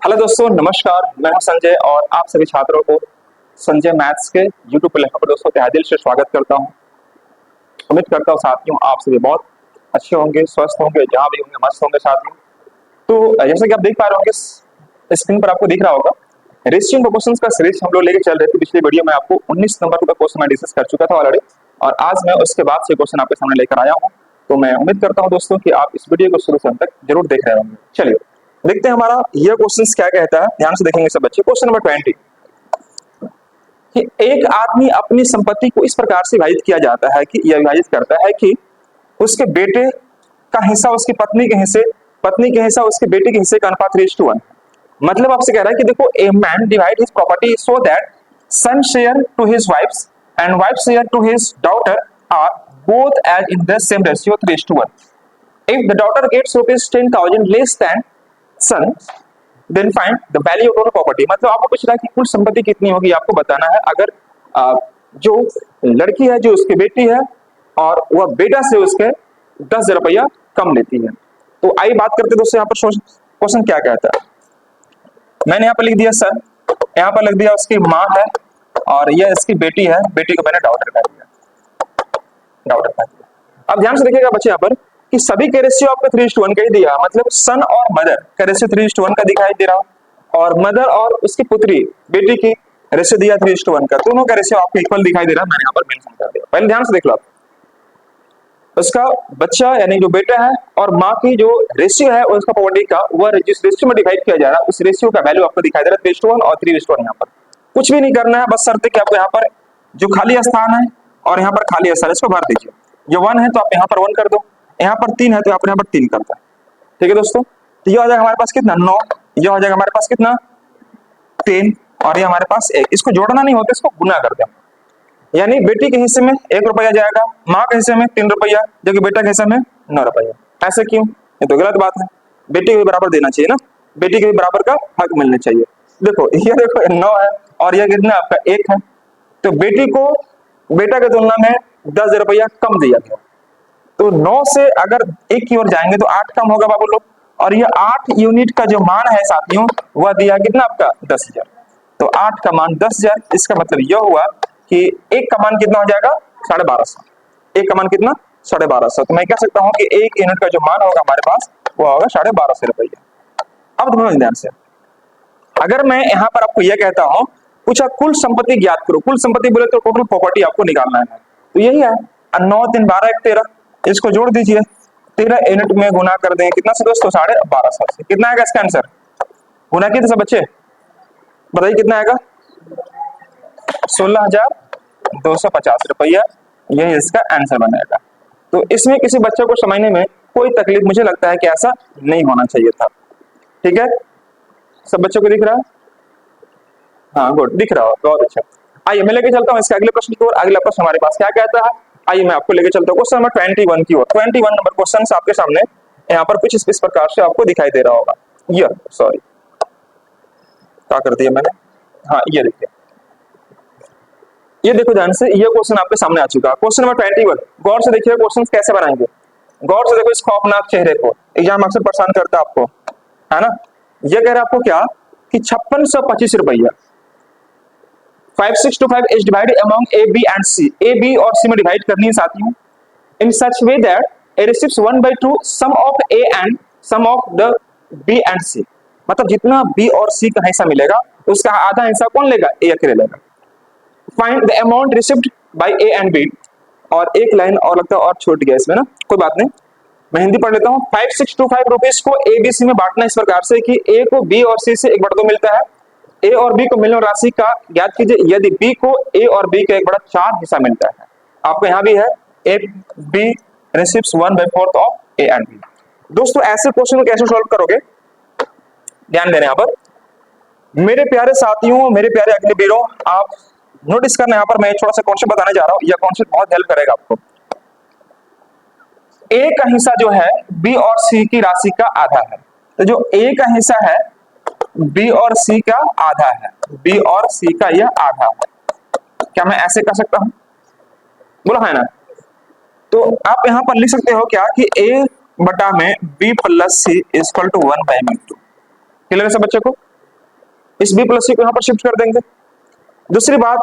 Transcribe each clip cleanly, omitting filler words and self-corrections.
Hello दोस्तों, नमस्कार। मैं हूं संजय और आप सभी छात्रों को संजय मैथ्स के यूट्यूब प्लेटफॉर्म पर दोस्तों तहे दिल से स्वागत करता हूं। उम्मीद करता हूं साथियों आप सभी बहुत अच्छे होंगे, स्वस्थ होंगे, जहां भी होंगे मस्त होंगे साथियों। तो जैसे कि आप देख पा रहे होंगे स्क्रीन पर आपको दिख रहा होगा रेशियो क्वेश्चंस का सीरीज हम लोग लेके चल रहे थे। पिछली वीडियो में आपको 19 नंबर का क्वेश्चन मैं डिस्कस कर चुका था ऑलरेडी और आज मैं उसके बाद से क्वेश्चन आपके सामने लेकर आया हूं। तो मैं उम्मीद करता हूं दोस्तों कि आप इस वीडियो को शुरू से अंत तक जरूर देख रहे होंगे। चलिए देखते हैं हमारा ये क्वेश्चन क्या कहता है। ध्यान से देखेंगे सब बच्चे। क्वेश्चन नंबर 20 कि एक आदमी अपनी संपत्ति को इस प्रकार से विभाजित किया जाता है कि यह विभाजित करता है कि उसके बेटे का हिस्सा उसकी पत्नी के हिस्से, पत्नी के हिस्सा उसके बेटे के हिस्से का अनुपात 3:1। मतलब आपसे कह रहा है कि देखो a man divide his property so that son share to his wife's and wife share to his daughter are both as in the same ratio 3:1। If the daughter gets rupees 10,000 less than son, then find the value of total property। मतलब आपको पूछ रहा है कि कुल संपत्ति कितनी होगी, आपको बताना है। अगर जो लड़की है जो उसकी बेटी है और वह बेटा से उसके 10,000 रुपया कम लेती है। तो आइए बात करते दोस्तों यहाँ पर क्वेश्चन क्या कहता है। मैंने यहाँ पर लिख दिया सन, यहाँ पर लिख दिया उसकी माँ है और यह इसकी बेटी है, बेटी को मैंने डॉटर कह दिया, डॉटर कह दिया। अब ध्यान से देखिएगा बच्चे यहाँ पर कि सभी के रेशियो आपको 3:1 का ही दिया, मतलब सन और मदर का रेशियो 3:1 का दिखाई दे रहा और मदर और उसकी पुत्री बेटी की रेशियो दिया 3:1 का। दोनों का रेशियो आपको इक्वल दिखाई दे रहा है, मैंने यहाँ पर मेंशन कर दिया। पहले ध्यान से देख लो आप, उसका बच्चा यानी जो बेटा है और माँ की जो रेशियो है उसका प्रॉपर्टी का, वह जिस रेशियो में डिवाइड किया जा रहा है उस रेशियो का वैल्यू आपको दिखाई दे रहा है 3:1 और 3:1। यहाँ पर कुछ भी नहीं करना है, बस शर्त है कि आपको यहाँ पर जो खाली स्थान है और यहाँ पर खाली स्थान इसको भर दीजिए। ये 1 है तो आप यहाँ पर 1 कर दो, यहाँ पर 3 है तो यहाँ पर 3 करता है। ठीक है दोस्तों, तो ये हो जाएगा हमारे पास कितना 9, ये हो जाएगा हमारे पास कितना 10 और ये हमारे पास 1। इसको जोड़ना नहीं होता, इसको गुना कर दे। यानी बेटी के हिस्से में 1 रुपया जाएगा, माँ के हिस्से में 3 रुपया, जबकि बेटा के हिस्से में 9 रुपया। ऐसे क्यों? ये तो गलत बात है। बेटी को भी बराबर देना चाहिए ना, बेटी के भी बराबर का हक मिलना चाहिए। देखो ये देखो 9 है और ये कितना आपका 1 है, तो बेटी को बेटा के तुलना में 10 रुपया कम दिया गया। तो 9 से अगर 1 की ओर जाएंगे तो 8 कम होगा बाबू लोग, और ये 8 यूनिट का जो मान है साथियों वह दिया कितना आपका 10,000। तो 8 का मान 10,000, इसका मतलब यह हुआ कि 1 का मान कितना हो जाएगा 1250। 1 का मान कितना 1250। तो मैं कह सकता हूं कि 1 यूनिट का जो मान होगा हमारे पास वो होगा 1250 रुपया। अब दोनों ध्यान से, अगर मैं यहाँ पर आपको यह कहता हूं पूछा कुल संपत्ति ज्ञात करो, कुल संपत्ति बोले तो टोटल प्रॉपर्टी आपको निकालना है, तो यही है 9 3 12 1 13, इसको जोड़ दीजिए 13 यूनिट में गुना कर दें कितना से दोस्तों 1250 से। कितना आएगा इसका आंसर? गुना किए थे सब बच्चे, बताइए कितना आएगा 16,250 रुपया। यही इसका आंसर बनेगा। तो इसमें किसी बच्चे को समझने में कोई तकलीफ मुझे लगता है कि ऐसा नहीं होना चाहिए था। ठीक है, सब बच्चों को दिख रहा है? हाँ गुड, दिख रहा हो, बहुत अच्छा। आइए मैं लेके चलता हूँ इसके अगले प्रश्न की ओर। अगला प्रश्न हमारे पास क्या कहता है, आइए मैं आपको लेके चलता हूँ क्वेश्चन नंबर 21 की ओर। 21 नंबर क्वेश्चन आपके सामने यहाँ पर कुछ इस प्रकार से आपको दिखाई दे रहा होगा। ये सॉरी क्या कर दिया मैंने, हाँ ये देखिए, ये देखो ध्यान से, ये क्वेश्चन आपके सामने आ चुका है। क्वेश्चन नंबर 21, गौर से देखिए क्वेश्चन कैसे बनाएंगे, गौर से देखो इस खौफनाक चेहरे को। एग्जाम अक्सर परेशान करता है आपको, है ना। ये कह रहा है आपको क्या कि 5625 रुपया 5625 is divided among A B and C. A B और सी में डिवाइड करनी है साथियों in such way that A receives 1/2 sum of A and sum of the B and C. मतलब जितना बी और सी का हिस्सा मिलेगा उसका आधा हिस्सा कौन लेगा, ए अकेले लेगा। Find the amount received by A and B. और एक लाइन और लगता है और छूट गया इसमें ना, कोई बात नहीं, मैं हिंदी पढ़ लेता हूँ। 5625 रुपीज को ए बी सी में बांटना इस प्रकार से कि ए को बी और सी से 1/2 मिलता है। ए और बी को मिलने वाली राशि का ज्ञात कीजिए यदि बी को ए और बी का 1/4 हिस्सा मिलता है। आपको यहाँ भी है A B receives 1/4 of A and B. दोस्तों ऐसे क्वेश्चन को कैसे सॉल्व करोगे, ध्यान देना यहाँ पर मेरे प्यारे साथियों, मेरे प्यारे अग्निवीरों, आप नोटिस करना। यहाँ पर मैं थोड़ा सा कॉन्सेप्ट बताने जा रहा हूँ, यह कॉन्सेप्ट बहुत हेल्प करेगा आपको। ए का हिस्सा जो है बी और सी की राशि का आधा है, तो जो ए का हिस्सा है बी और सी का आधा है, बी और सी का यह आधा है। क्या मैं ऐसे कर सकता हूं, बोला है ना। तो आप यहां पर लिख सकते हो क्या कि a बटा में b plus C equal to 1/2। Clear है सब बच्चों को? इस बी प्लस सी को यहाँ पर शिफ्ट कर देंगे। दूसरी बात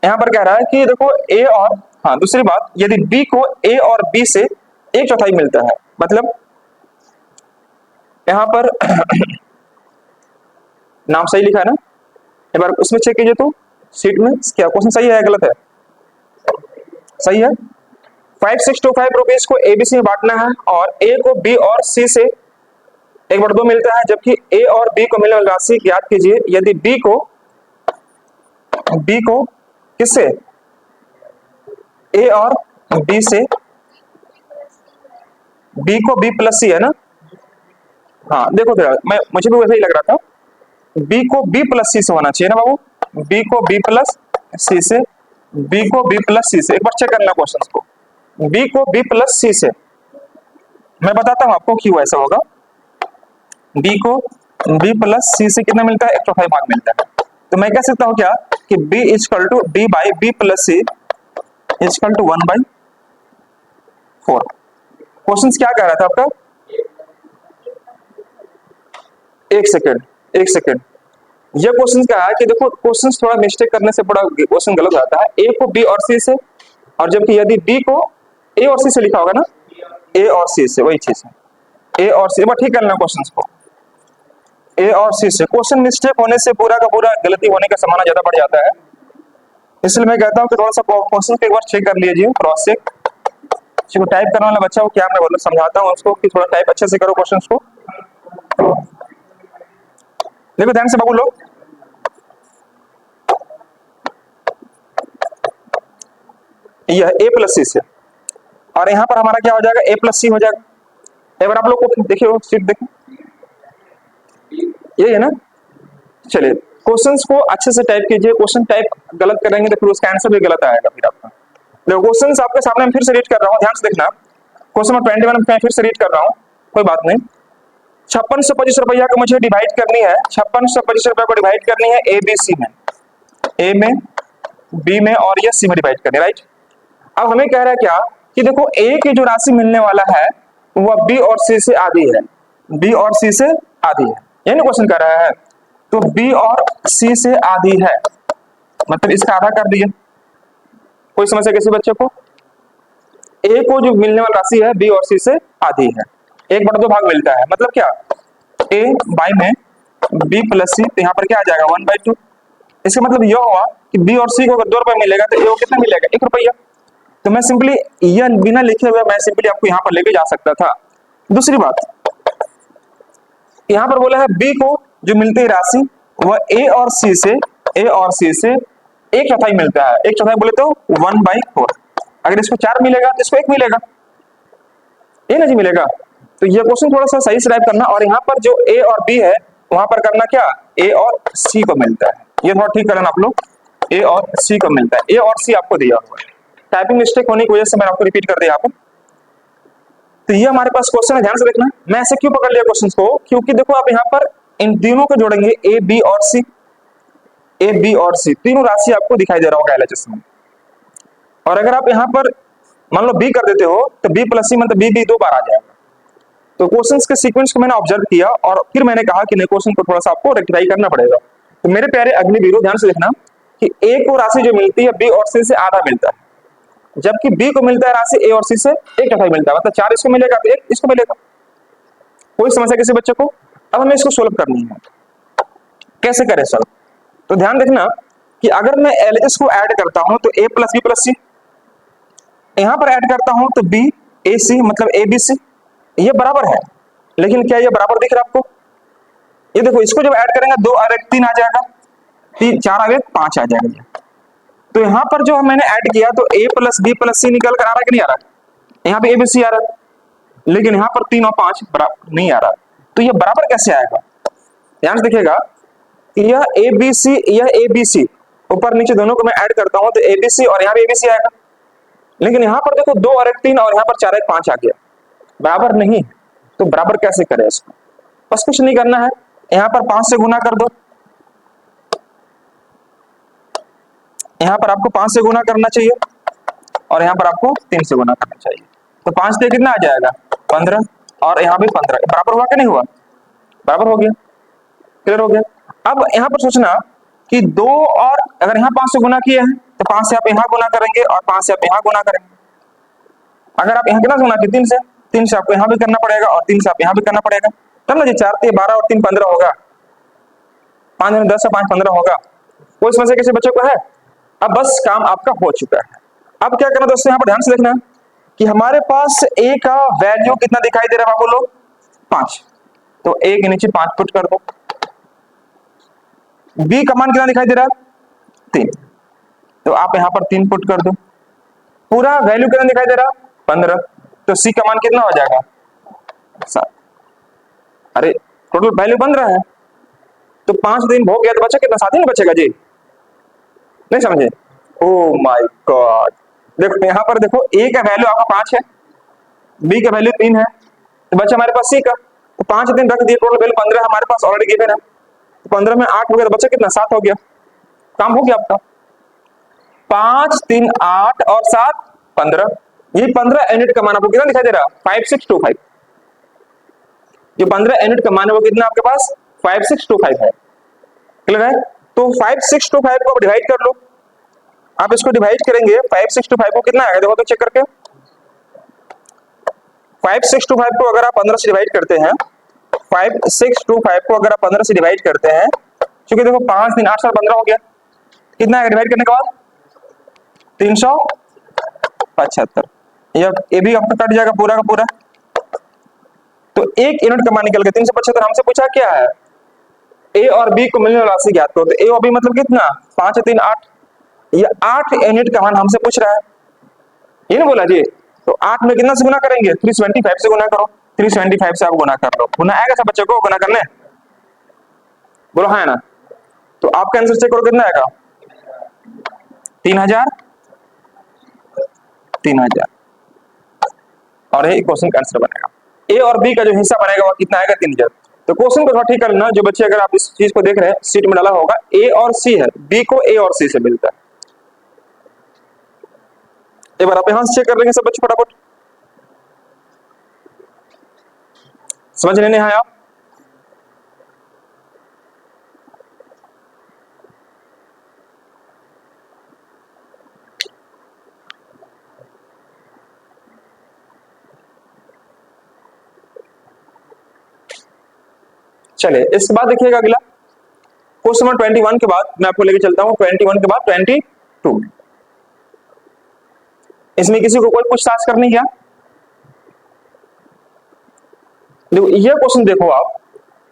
यहाँ पर कह रहा है कि देखो ए और, हाँ दूसरी बात, यदि बी को ए और बी से एक चौथाई मिलता है, मतलब यहाँ पर नाम सही लिखा है ना, एक बार उसमें चेक कीजिए तो सीट में क्या क्वेश्चन सही है या गलत है? सही है। 5625 रुपीज को एबीसी में बांटना है और ए को बी और सी से 1/2 मिलता है, जबकि ए और बी को मिलने वाली राशि याद कीजिए, यदि बी को किससे, ए और बी से, बी को बी प्लस सी है ना, हाँ देखो मुझे भी वैसा ही लग रहा था, बी को बी प्लस सी से होना चाहिए ना बाबू, बी को बी प्लस सी से, बी को बी प्लस सी से, एक बार चेक करना क्वेश्चन को, बी को बी प्लस सी से, मैं बताता हूं आपको क्यों ऐसा होगा। बी को बी प्लस सी से कितना मिलता है, एक चौथाई भाग मिलता है, तो मैं कह सकता हूं क्या कि b equal to D by B plus C equal to 1/4। Question क्या कह रहा था आपका, एक सेकेंड, ये क्वेश्चन क्या है कि देखो क्वेश्चन थोड़ा मिस्टेक करने से बड़ा क्वेश्चन गलत आता है, ए को बी और सी से, और जबकि यदि बी को ए और सी से लिखा होगा ना, ए और सी से, वही चीज है, ए और सी, ठीक करना क्वेश्चन को, ए और सी से, क्वेश्चन मिस्टेक होने से पूरा का पूरा गलती होने का संभावना ज्यादा बढ़ जाता है, इसलिए मैं कहता हूं कि थोड़ा सा क्वेश्चन को एक बार चेक कर लीजिए, क्रॉस चेक, जिसको टाइप करने वाला बच्चा हो क्या मैं बोलूं, समझाता हूं उसको कि थोड़ा टाइप अच्छे से करो क्वेश्चन को। देखो ध्यान से बाबू लोग, यह ए प्लस सी से, और यहां पर हमारा क्या हो जाएगा, ए प्लस सी हो जाएगा। एक बार आप लोग को देखिए सीट देखो, ये है ना, चलिए क्वेश्चंस को अच्छे से टाइप कीजिए, क्वेश्चन टाइप गलत करेंगे तो फिर उसका आंसर भी गलत आएगा फिर आपका। देखो क्वेश्चंस आपके सामने मैं फिर से रीड कर रहा हूं, ध्यान से देखना, क्वेश्चन नंबर 21 मैं फिर से रीड कर रहा हूं, कोई बात नहीं। 5625 रुपया को मुझे डिवाइड करनी है, 5625 रुपया को डिवाइड करनी है ए बी सी में, ए में, बी में और ये सी में डिवाइड करनी है, राइट। अब हमें कह रहा है क्या कि देखो ए की जो राशि मिलने वाला है वह बी और सी से आधी है, बी और सी से आधी है, यही ना क्वेश्चन कर रहा है, तो बी और सी से आधी है, मतलब इसका आधा कर दिए। कोई समस्या किसी बच्चे को, ए को जो मिलने वाली राशि है बी और सी से आधी है, 1/2 भाग मिलता है, मतलब क्या, ए बाई में बी प्लस सी, तो यहाँ पर क्या आ जाएगा 1/2। इसका मतलब यह हुआ कि बी और सी को अगर 2 रुपए मिलेगा तो ए को कितना मिलेगा, 1 रुपया। तो मैं सिंपली यह बिना लिखे हुए मैं सिंपली आपको यहाँ पर लेके जा सकता था। दूसरी बात, यहाँ पर बोला है बी को जो मिलती है राशि वह ए और सी से, ए और सी से 1/4 मिलता है, 1/4 बोले तो 1/4। अगर इसको 4 मिलेगा तो इसको 1 मिलेगा, ये नहीं मिलेगा। तो ये क्वेश्चन थोड़ा सा सही से टाइप करना, और यहाँ पर जो ए और बी है वहां पर करना क्या, ए और सी को मिलता है, ये थोड़ा ठीक करना आप लोग, ए और सी को मिलता है, ए और सी आपको दिया हुआ है, टाइपिंग मिस्टेक होने की वजह से मैंने आपको रिपीट कर दिया यहाँ पर। तो ये हमारे पास क्वेश्चन है, ध्यान से देखना, मैं ऐसे क्यों पकड़ लिया क्वेश्चन को, क्योंकि देखो आप यहाँ पर इन तीनों को जोड़ेंगे, ए बी और सी, ए बी और सी तीनों राशि आपको दिखाई दे रहा होगा एलएचएस में, और अगर आप यहाँ पर मान लो बी कर देते हो तो बी प्लस सी मतलब बी बी 2 बार आ जाएगा। तो क्वेश्चंस के सीक्वेंस को मैंने ऑब्जर्व किया और फिर मैंने कहा कि नहीं क्वेश्चन को थोड़ा सा आपको रेक्टिफाई करना पड़ेगा। तो मेरे प्यारे अग्निवीरों ध्यान से देखना कि ए को राशि जो मिलती है बी और सी से आधा मिलता है, जबकि बी को मिलता है राशि ए और सी से 1/4 मिलता है, मतलब 4 इसको मिलेगा तो 1 इसको मिलेगा। कोई समस्या किसी बच्चे को? अब हमें इसको सोल्व करनी है, कैसे करें सर? तो ध्यान देखना कि अगर मैं एलएचएस को ऐड करता हूं तो ए प्लस बी प्लस सी, यहां पर ऐड करता हूं तो बी ए सी मतलब ए बी सी, ये बराबर है, लेकिन क्या ये बराबर दिख रहा है आपको? ये देखो इसको जब ऐड करेंगे 2 और 1 3 आ जाएगा, 3 4 और 1 5 आ जाएगा। तो यहां पर जो मैंने ऐड किया तो a प्लस बी प्लस सी निकल कर आ रहा है कि नहीं आ रहा है? यहाँ पे ए बी सी आ रहा है, लेकिन यहाँ पर 3 और 5 बराबर नहीं आ रहा। तो ये बराबर कैसे आएगा? ध्यान से देखिएगा, यह ए बी सी, यह ए बी सी, ऊपर नीचे दोनों को मैं ऐड करता हूं तो ए बी सी और यहाँ पे ए बी सी आएगा, लेकिन यहाँ पर देखो 2 और 1 3 और यहाँ पर 4 1 5 आ गया, बराबर नहीं। तो बराबर कैसे करें इसको? बस कुछ नहीं करना है, यहाँ पर 5 से गुना कर दो, यहाँ पर आपको 5 से गुना करना चाहिए और यहाँ पर आपको 3 से गुना करना चाहिए। तो 5 से कितना आ जाएगा 15, और यहाँ भी 15, बराबर हुआ कि नहीं हुआ? बराबर हो गया, क्लियर हो गया। अब यहाँ पर सोचना कि 2 और अगर यहाँ 5 से गुना किए हैं तो 5 से आप यहाँ गुना करेंगे और 5 से आप यहाँ गुना करेंगे। अगर आप यहाँ कितना गुना किए 3 से आपको यहाँ भी करना पड़ेगा और 3 से आप यहाँ भी करना पड़ेगा। तब ना जी 4 3 12 और 3 15 होगा, 5 10 5 15 होगा। कोई समस्या किसी बच्चे को है? अब बस काम आपका हो चुका है। अब क्या करना दोस्तों, यहाँ पर ध्यान से देखना कि हमारे पास a का वैल्यू कितना दिखाई दे रहा है बाबू लोग, 5। तो a के नीचे 5 पुट कर दो। b का मान कितना दिखाई दे रहा है, 3। तो आप यहाँ पर 3 पुट कर दो। पूरा वैल्यू कितना दिखाई दे रहा है, 15। तो c का मान कितना हो जाएगा, 7। अरे टोटल वैल्यू 15 है, तो 5 दिन हो गया तो बचा कितना, 7 ही ना बचेगा जी, नहीं समझे? ओ माय गॉड, देखो यहाँ पर देखो a का वैल्यू आपका 5 है, b का वैल्यू 3 है, तो बचा हमारे पास c का। तो 5 दिन रख दिए, टोटल वैल्यू 15 हमारे पास ऑलरेडी गिवन है। तो 15 में 8 हो गया तो बचा कितना, 7 हो गया। काम हो गया आपका। 5 3 8 और 7 15। ये 15 यूनिट का मान आपको कितना दिखाई दे रहा, 5625। जो 15 यूनिट का मान है वो कितना आपके पास, 5625 है। क्लियर है? तो 5625 को डिवाइड कर लो। आप इसको डिवाइड करेंगे 5625 को कितना आएगा, देखो तो चेक करके। 5625 को अगर आप 15 से डिवाइड करते हैं, 5625 को अगर आप 15 से डिवाइड करते हैं, क्योंकि देखो 5 दिन 8 7 15 हो गया, कितना आएगा डिवाइड करने के बाद, 375। ये भी आपका कट जाएगा पूरा का पूरा। तो 1 यूनिट का मान निकल गया 375। हमसे पूछा क्या है, a और b को मिलने वाला राशि ज्ञात करो। तो a और b मतलब कितना, 5 3 8, ये 8 यूनिट का मान हमसे पूछ रहा है, ये ना बोला जी। तो 8 में कितना से गुना करेंगे, 375 से गुना करो। 375 से आप गुना कर लो, गुना आएगा सब बच्चों को गुना करने, बोलो हाँ है ना। तो आपका आंसर चेक करो कितना आएगा, 3000 3000। और ये क्वेश्चन का आंसर बनेगा। ए और बी का जो हिस्सा बनेगा वो कितना आएगा, 3000। तो क्वेश्चन को थोड़ा ठीक करना, जो बच्चे अगर आप इस चीज को देख रहे हैं सीट में डाला होगा, ए और सी है, बी को ए और सी से मिलता है। एक बार आप यहां से चेक कर लेंगे सब बच्चे फटाफट, समझ लेने हैं आप। चलिए इसके बाद देखिएगा अगला क्वेश्चन नंबर 21 के बाद मैं आपको लेके चलता हूं 21 के बाद 22। इसमें किसी को कोई पूछताछ करनी क्या, देखो ये क्वेश्चन देखो आप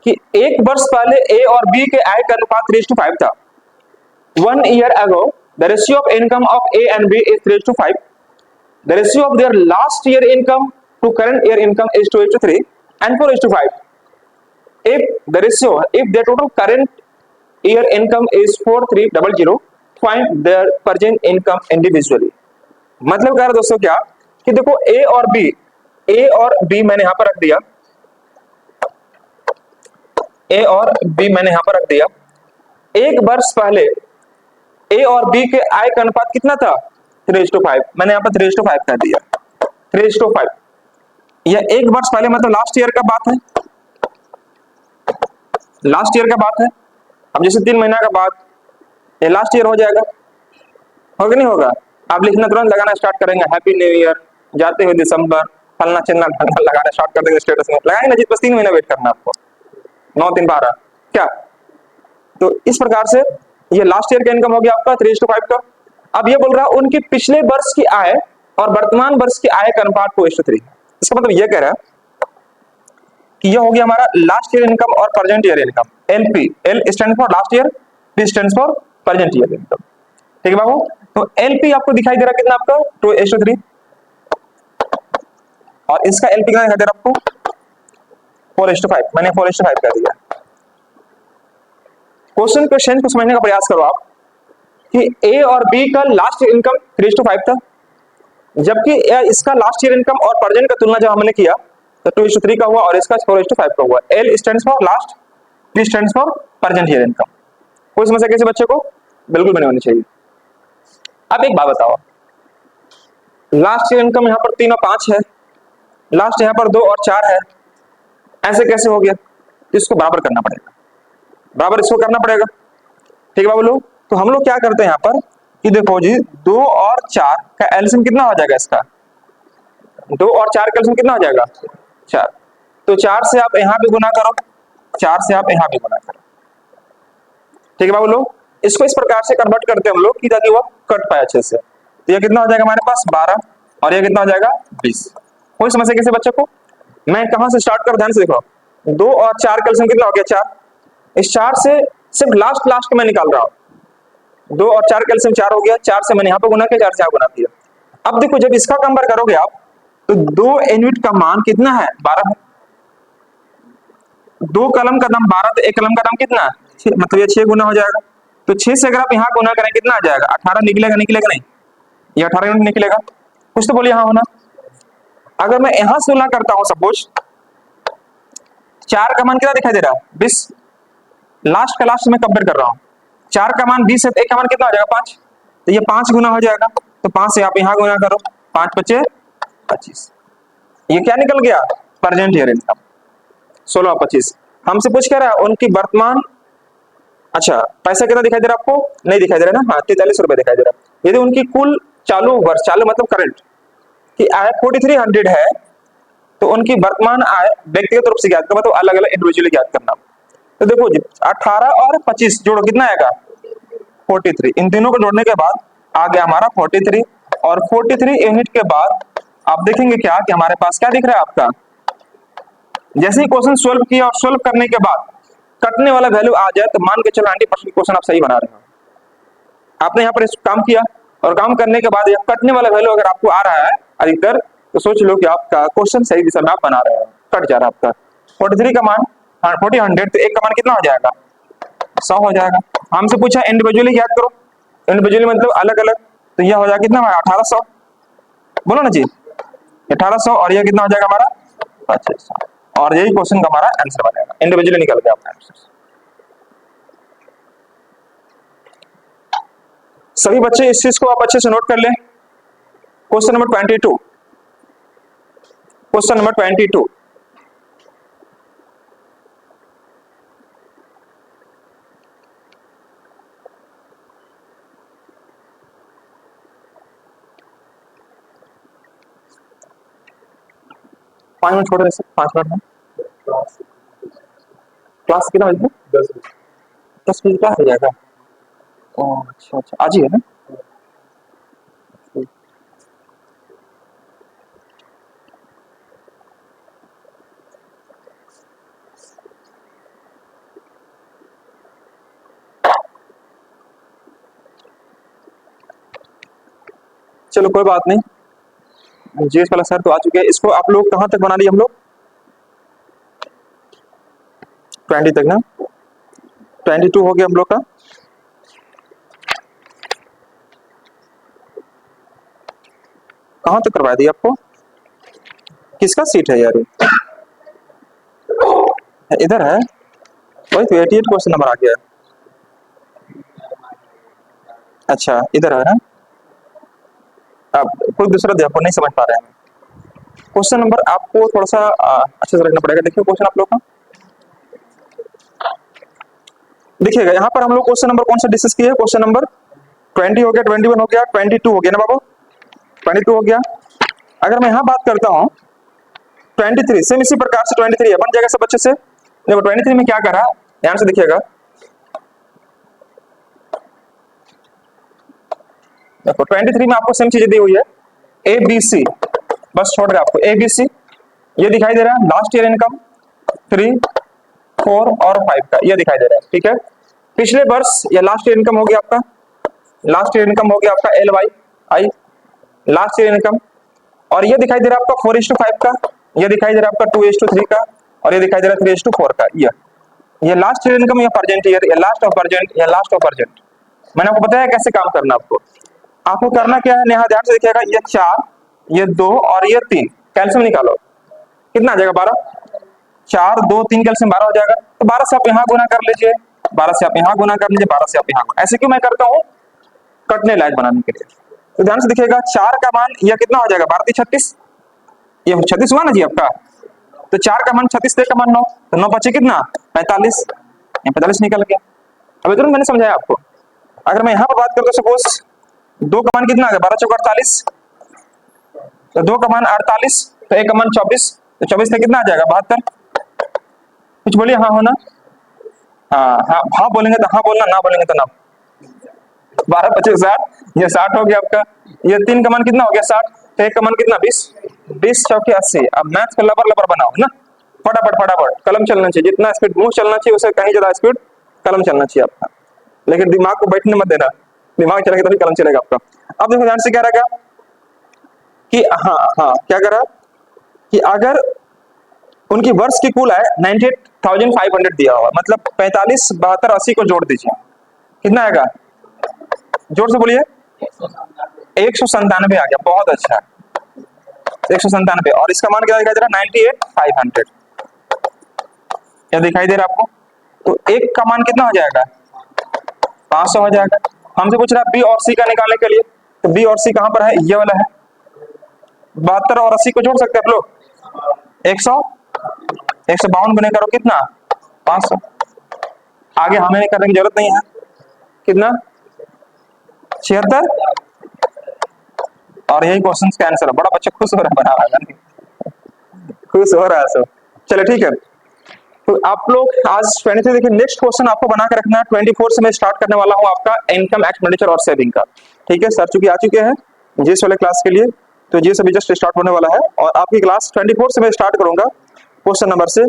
कि एक वर्ष पहले ए और बी के आय का अनुपात 3:5 था। 1 year ago the ratio of income of A and B is 3:5. The ratio of their last year income to current year income is 2:3 and 4:5. If the ratio, if their total current year income is 4300, find their present income individually. मतलब क्या है दोस्तों, क्या कि देखो A और B मैंने यहां पर रख दिया, A और B मैंने यहां पर रख दिया। एक वर्ष पहले A और B के आय का अनुपात कितना था, 3:5। मैंने यहाँ पर 3:5 कर दिया, 3:5। यह एक वर्ष पहले मतलब लास्ट ईयर का बात है, लास्ट ईयर का बात है। अब जैसे 3 महीना का बाद ये लास्ट ईयर हो जाएगा, होगा नहीं होगा। आप लिखना तुरंत लगाना स्टार्ट करेंगे, हैप्पी न्यू ईयर, जाते हुए दिसंबर, फलना चिन्ना लगाना स्टार्ट कर देंगे स्टेटस में, लगाएंगे ना जी। बस 3 महीना वेट करना आपको, 9 3 12 क्या। तो इस प्रकार से ये लास्ट ईयर का इनकम हो गया आपका 3:5 का। अब ये बोल रहा है उनकी पिछले वर्ष की आय और वर्तमान वर्ष की आय का अनुपात 2:3। इसका मतलब ये कह रहा है कि ये हो गया हमारा लास्ट ईयर इनकम और present year income. LP, L stand for last year, P stand for present year income. ठीक है बाबू। तो एलपी आपको दिखाई दे रहा कितना आपका, 2:3, और इसका एलपी कितना दिखाई दे रहा आपको, 4:5। मैंने 4:5 कर दिया। क्वेश्चन को सेंस को समझने का प्रयास करो आप कि ए और बी का लास्ट ईयर इनकम 3:5 था, जबकि इसका लास्ट ईयर इनकम और प्रेजेंट का तुलना जब हमने किया तो 2:3 का हुआ और इसका 4:5 का हुआ। L stands for last, P stands for present year income. कोई समस्या किसी बच्चे को बिल्कुल नहीं होनी चाहिए। अब एक बात बताओ, लास्ट ईयर इनकम यहाँ पर 3 और 5 है, लास्ट यहाँ पर 2 और 4 है, ऐसे कैसे हो गया? इसको बराबर करना पड़ेगा। बराबर इसको करना पड़ेगा। ठीक है बाबू लोग, तो हम लोग क्या करते हैं यहाँ पर कि देखो जी 2 और 4 का एलसीएम कितना हो जाएगा इसका, 2 और 4 का एलसीएम कितना हो जाएगा 4। तो 4 से आप यहाँ भी गुना करो, 4 से आप यहाँ भी गुना करो। ठीक है बाबू लोग, इसको इस प्रकार से कन्वर्ट करते हैं हम लोग कि ताकि वो कट पाए अच्छे से। तो ये कितना हो जाएगा हमारे पास 12 और ये कितना हो जाएगा 20। कोई समस्या किसी बच्चे को? मैं कहां से स्टार्ट कर, ध्यान से देखो। 2 और 4 का एलसीएम कितना हो गया 4। इस 4 से सिर्फ लास्ट लास्ट में निकाल रहा हूं। 2 और 4 का एलसीएम 4 हो गया, 4 से मैंने यहाँ पे गुना किया, 4 से यहाँ गुना किया। अब देखो जब इसका कंपेयर करोगे आप तो 2 यूनिट का मान कितना है 12 है। 2 कलम का दाम 12 तो 1 कलम का दाम कितना है 6, मतलब ये 6 गुना हो जाएगा। तो 6 से अगर आप यहाँ गुना करें कितना आ जाएगा 18 निकलेगा, निकलेगा नहीं, ये 18 यूनिट निकलेगा। कुछ तो बोलिए हाँ होना। अगर मैं यहां से तुलना करता हूं सपोज 4 का मान कितना दिखाई दे रहा है 20, लास्ट का लास्ट में कंपेयर कर रहा हूं। 4 का मान 20 है तो 1 का मान कितना हो जाएगा 5, तो ये 5 गुना हो जाएगा। तो 5 से आप यहां गुना करो, 5 बचे 25। ये क्या निकल गया प्रेजेंट ईयर इनकम 16 25। हमसे पूछ क्या रहा है उनकी वर्तमान, अच्छा पैसा कितना दिखाई दे रहा है आपको, नहीं दिखाई दे रहा है ना, हाँ 43 रुपए दिखाई दे रहा है। यदि उनकी कुल चालू वर्ष, चालू मतलब करंट की आय 4300 है तो उनकी वर्तमान आय व्यक्तिगत रूप से ज्ञात करना, तो अलग अलग इंडिविजुअली ज्ञात करना। तो देखो जी 18 और 25 जोड़ो कितना आएगा 43, इन तीनों को जोड़ने के बाद आ गया हमारा 43। और 43 यूनिट के बाद आप देखेंगे क्या कि हमारे पास क्या दिख रहा है आपका, जैसे ही क्वेश्चन सोल्व किया और सोल्व करने के बाद कटने वाला वैल्यू आ जाए तो मान के चलो 90% क्वेश्चन आप सही बना रहे हो। आपने यहाँ पर इस काम किया और काम करने के बाद कटने वाला वैल्यू अगर आपको आ रहा है अधिकतर, तो सोच लो कि आपका क्वेश्चन सही दिशा में आप बना रहे हो, कट जा रहा है आपका। 43 का मान 40 तो 1 का मान कितना हो जाएगा 100 हो जाएगा। हमसे पूछा इंडिविजुअली याद करो, इंडिविजुअली मतलब अलग अलग, तो यह हो जाएगा कितना 1800, बोलो ना जी 1800, और यह कितना हो जाएगा हमारा 2500, और यही क्वेश्चन का हमारा आंसर बनेगा। इंडिविजुअली निकल गया आपका आंसर। सभी बच्चे इस चीज को आप अच्छे से नोट कर लें। क्वेश्चन नंबर 22, क्वेश्चन नंबर 22, पाँच मिनट छोड़ रहे 5 मिनट में क्लास कितना बजे 10 बजे क्लास हो जाएगा। ओह अच्छा अच्छा, आज ही है ना। चलो कोई बात नहीं, जीएस वाला सर तो आ चुके हैं। इसको आप लोग कहां तक बना लिए हम लोग 20 तक ना, 22 हो गया हम लोग का। कहां तक करवा दिया आपको, किसका सीट है यार, इधर है वही तो 88 क्वेश्चन नंबर आ गया। अच्छा इधर है ना, अब कोई दूसरा दे, आपको नहीं समझ पा रहे हैं। क्वेश्चन नंबर आपको थोड़ा सा अच्छे से रखना पड़ेगा। देखिए क्वेश्चन आप लोग का देखिएगा, यहाँ पर हम लोग क्वेश्चन नंबर कौन सा डिस्कस किया है, क्वेश्चन नंबर 20 हो गया, 21 हो गया, 22 हो गया ना बाबू, 22 हो गया। अगर मैं यहाँ बात करता हूँ 23, सेम इसी प्रकार से 23 है, बन जाएगा सब अच्छे से। देखो 23 में क्या करा, ध्यान से देखिएगा, देखो 23 में आपको सेम चीजें दी हुई है, ए बी सी, बस छोड़ रहे आपको ए बी सी, ये दिखाई दे रहा है लास्ट ईयर इनकम 3 4 और 5 का, ये दिखाई दे रहा है। ठीक है, पिछले वर्ष या लास्ट ईयर इनकम हो गया आपका, लास्ट ईयर इनकम हो गया आपका एल वाई आई, लास्ट ईयर इनकम, और ये दिखाई दे रहा है आपका 4:5 का, ये दिखाई दे रहा है आपका 2:3 का, और ये दिखाई दे रहा है 3:4 का। ये लास्ट ईयर इनकम, या प्रेजेंट ईयर, या लास्ट ऑफ प्रेजेंट, या लास्ट ऑफ प्रेजेंट। मैंने आपको बताया कैसे काम करना आपको करना क्या है, यहाँ ध्यान से देखिएगा, ये 4, ये 2 और ये 3, कैल्शियम निकालो, कितना आ जाएगा 12, 4 2 3 कैल्शियम 12 हो जाएगा। तो 12 से आप यहाँ गुना कर लीजिए, 12 से आप यहाँ गुना कर लीजिए, 12 से आप यहाँ, ऐसे क्यों मैं करता हूँ, कटने लायक बनाने के लिए। तो ध्यान से देखिएगा, 4 का मान यह कितना हो जाएगा 12 36, ये 36 हुआ ना जी आपका, तो 4 का मान 36, 1 का मान 9, तो 9 बचे कितना 45, यहाँ 45 निकल गया। अभी तुरंत मैंने समझाया आपको। अगर मैं यहाँ पर बात करूँ तो सपोज 2 का मान कितना आ गया, 12 चौक 48, तो 2 का मान 48, तो 1 का मान 24, तो 24 से कितना आ जाएगा 72। कुछ बोलिए हाँ हो ना? हाँ हाँ हाँ बोलेंगे तो हाँ बोलना, ना बोलेंगे तो ना। 12 25 60, ये 60 हो गया आपका। ये 3 का मान कितना हो गया 60, तो 1 का मान कितना 20, 20 चौके 80। अब मैथ्स का लबर लबर बनाओ ना, फटाफट फटाफट कलम चलना चाहिए, जितना स्पीड मुंह चलना चाहिए उससे कहीं ज्यादा स्पीड कलम चलना चाहिए आपका। लेकिन दिमाग को बैठने मत देना, दिमाग चलेगा तभी कलम चलेगा आपका। अब देखो ध्यान से क्या रहेगा कि हाँ हाँ क्या करा कि अगर उनकी वर्ष की कुल आय 98,500 दिया हुआ, मतलब 45 72 80 को जोड़ दीजिए, कितना आएगा? जोर से बोलिए। 197 आ गया, बहुत अच्छा। 197, और इसका मान क्या दिखाई दे रहा है? 98,500। क्या दिखाई दे रहा है आपको? तो एक का मान कितना हो जाएगा? 500 हो जाएगा। हमसे पूछ रहा है बी और सी का निकालने के लिए, तो बी और सी कहां पर है? ये वाला है। 72 और 80 को जोड़ सकते हैं आप लोग। 152 गुने करो कितना? 500। आगे हमें करने की जरूरत नहीं है। कितना? 76। और यही क्वेश्चन का आंसर है। बड़ा बच्चा खुश हो रहा है, बना रहा है, खुश हो रहा है सब। चलो ठीक है, तो आप लोग आज 23 देखिए, नेक्स्ट क्वेश्चन आपको बना के रखना है। 24 से मैं स्टार्ट करने वाला हूं आपका इनकम एक्सपेंडिचर और सेविंग का। ठीक है, सर चूंकि आ चुके हैं जीएस वाले क्लास के लिए, तो जीएस अभी जस्ट स्टार्ट होने वाला है, और आपकी क्लास 24 से मैं स्टार्ट करूंगा क्वेश्चन नंबर से।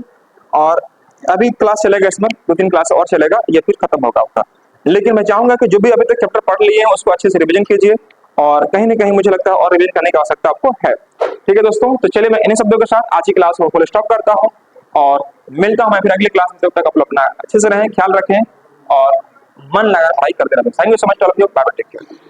और अभी क्लास चलेगा, इसमें 2-3 क्लास और चलेगा, ये फिर खत्म होगा आपका। लेकिन मैं चाहूंगा कि जो भी अभी तक चैप्टर पढ़ लिए हैं उसको अच्छे से रिवीजन कीजिए, और कहीं ना कहीं मुझे लगता है और रिवीजन करने की आवश्यकता आपको है। ठीक है दोस्तों, तो चलिए मैं इन्हीं शब्दों के साथ आज की क्लास को फुल स्टॉप करता हूँ, और मिलता हूं मैं फिर अगली क्लास में। तब तक आप लोग अपना अच्छे से रहें, ख्याल रखें, और मन लगाकर पढ़ाई करते रहें। Thank you so much, bye bye, take care.